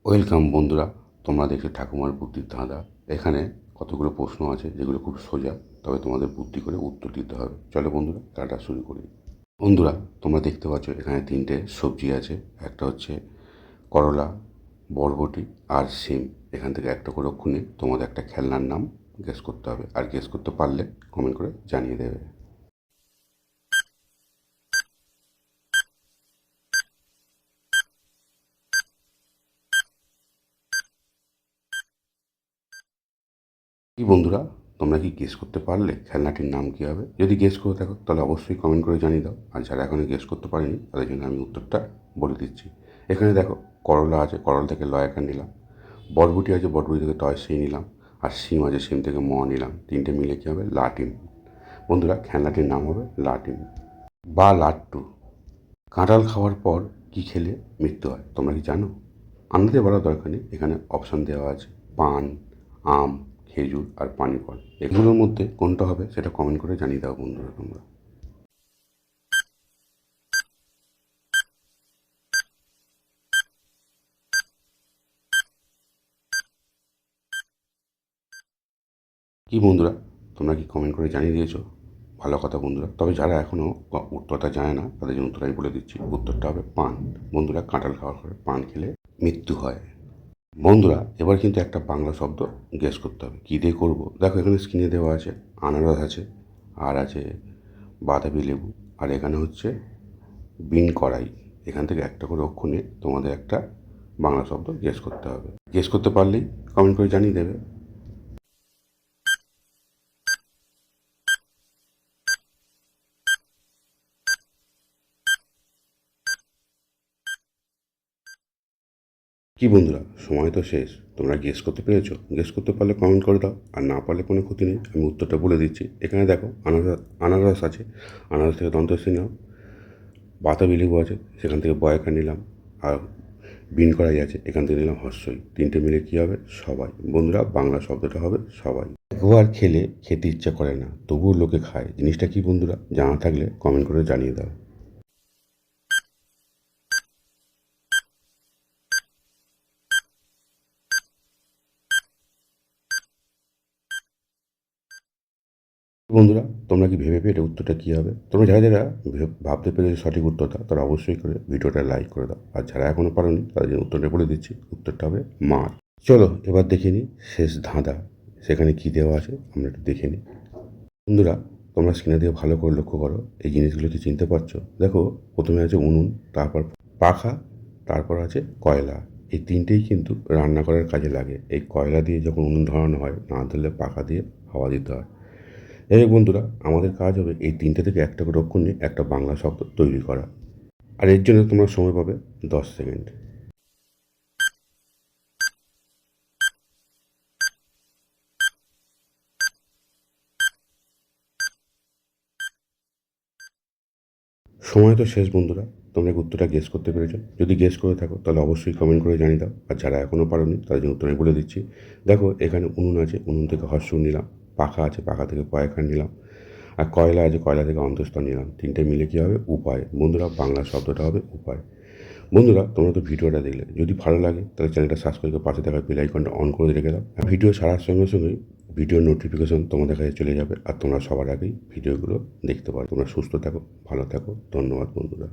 Welcome বন্ধুরা, তোমরা দেখছো ঠাকুমার বুদ্ধির ধাঁধা। এখানে কতগুলো প্রশ্ন আছে যেগুলো খুব সোজা, তবে তোমাদের বুদ্ধি করে উত্তর দিতে হবে। চলো বন্ধুরা, খেলাটা শুরু করি। বন্ধুরা, তোমরা দেখতে পাচ্ছ এখানে তিনটে সবজি আছে। একটা হচ্ছে করলা, বরবটি আর শিম। এখান থেকে একটা করে খুনে তোমাদের একটা খেলনার নাম গেস করতে হবে, আর গেস করতে পারলে কমেন্ট করে জানিয়ে দেবে। কি বন্ধুরা, তোমরা কি গেস করতে পারলে খেলনাটির নাম কী হবে? যদি গেস করে থাকো তাহলে অবশ্যই কমেন্ট করে জানিয়ে দাও। আর যারা এখনো গেস করতে পারেনি তাদের জন্য আমি উত্তরটা বলে দিচ্ছি। এখানে দেখো, করলা আছে, করলা থেকে লয়কার নিলাম। বরবটি আছে, বরবটি থেকে তয় সেই নিলাম। আর শিম আছে, শিম থেকে ম নিলাম। তিনটে মিলে কী হবে? লাটিম। বন্ধুরা, খেলনাটির নাম হবে লাটিম বা লাট্টু। কাঁঠাল খাওয়ার পর কি খেলে মৃত্যু হয় তোমরা কি জানো? আন্দাজে বলার দরকার নেই, এখানে অপশান দেওয়া আছে: পান, আম, খেজুর আর পানি ফল। এগুলোর মধ্যে কোনটা হবে সেটা কমেন্ট করে জানিয়ে দাও বন্ধুরা তোমরা। কি বন্ধুরা, তোমরা কি কমেন্ট করে জানিয়ে দিয়েছো? ভালো কথা বন্ধুরা। তবে যারা এখনও উত্তরটা জানে না তাদের জন্য উত্তরটাই বলে দিচ্ছি। উত্তরটা হবে পান। বন্ধুরা, কাঁঠাল খাওয়ার পরে পান খেলে মৃত্যু হয়। বন্ধুরা, এবার কিন্তু একটা বাংলা শব্দ গেস করতে হবে। কী দিয়ে করবো? দেখো, এখানে স্ক্রিনে দেওয়া আছে আনারস আছে, আর আছে বাতাবি লেবু, আর এখানে হচ্ছে বিন কড়াই। এখান থেকে একটা করে অক্ষর নিয়ে তোমাদের একটা বাংলা শব্দ গেস করতে হবে। গেস করতে পারলেই কমেন্ট করে জানিয়ে দেবে। কি বন্ধুরা, সময় তো শেষ। তোমরা গেস করতে পেরেছো? গেস করতে পারলে কমেন্ট করে দাও, আর না পারলে কোনো ক্ষতি নেই, আমি উত্তরটা বলে দিচ্ছি। এখানে দেখো, আনারস আছে, আনারস থেকে দন্তস্বী নাও। বাতাবি লেবু আছে, সেখান থেকে বয়কার নিলাম। আর বিন কড়াই আছে, এখান থেকে নিলাম হর্ষই। তিনটে মিলে কী হবে? সবাই। বন্ধুরা, বাংলা শব্দটা হবে সবাই। একবার খেলে খেতে ইচ্ছা করে না, তবুও লোকে খায়। জিনিসটা কি বন্ধুরা? জানা থাকলে কমেন্ট করে জানিয়ে দাও। বন্ধুরা, তোমরা কি ভেবে পেলে উত্তরটা কী হবে? তোমরা যারা যারা ভাবতে পেরে সঠিক উত্তরটা, তারা অবশ্যই করে ভিডিওটা লাইক করে দাও। আর যারা এখনও পারোনি তাদের জন্য উত্তরটা বলে দিচ্ছি। উত্তরটা হবে মাছ। চলো এবার দেখে নিই শেষ ধাঁধা, সেখানে কী দেওয়া আছে আমরা একটু দেখে নিই। বন্ধুরা, তোমরা স্ক্রিনে দিয়ে ভালো করে লক্ষ্য করো, এই জিনিসগুলো কি চিনতে পারছো? দেখো, প্রথমে আছে উনুন, তারপর পাখা, তারপর আছে কয়লা। এই তিনটেই কিন্তু রান্না করার কাজে লাগে। এই কয়লা দিয়ে যখন উনুন ধরানো হয়, না ধরলে পাখা দিয়ে হাওয়া দিতে হয়। এই বন্ধুরা, আমাদের কাজ হবে এই তিনটে থেকে একটা করে অক্ষর নিয়ে একটা বাংলা শব্দ তৈরি করা। আর এর জন্য তোমরা সময় পাবে 10 সেকেন্ড। সময় তো শেষ বন্ধুরা। তোমরা উত্তরটা গেস করতে পেরেছো? যদি গেস করে থাকো তাহলে অবশ্যই কমেন্ট করে জানিয়ে দাও। আর যারা এখনও পারোনি তাদের জন্য উত্তর আমি বলে দিচ্ছি। দেখো, এখানে উনুন আছে, উনুন থেকে হর্ষ নিলাম। পাখা আছে, পাখা থেকে পয়খান নিলাম। আর কয়লা আছে, কয়লা থেকে অন্তঃস্থ নিলাম। তিনটে মিলে কী হবে? উপায়। বন্ধুরা, বাংলা শব্দটা হবে উপায়। বন্ধুরা, তোমরা তো ভিডিওটা দেখলে, যদি ভালো লাগে তাহলে চ্যানেলটা সাবস্ক্রাইব করে পাশে থাকা বেল আইকনটা অন করে রেখে দাও। ভিডিও ছাড়ার সঙ্গে সঙ্গেই ভিডিওর নোটিফিকেশন তোমাদের কাছে চলে যাবে, আর তোমরা সবার আগেই ভিডিওগুলো দেখতে পারো। তোমরা সুস্থ থাকো, ভালো থাকো। ধন্যবাদ বন্ধুরা।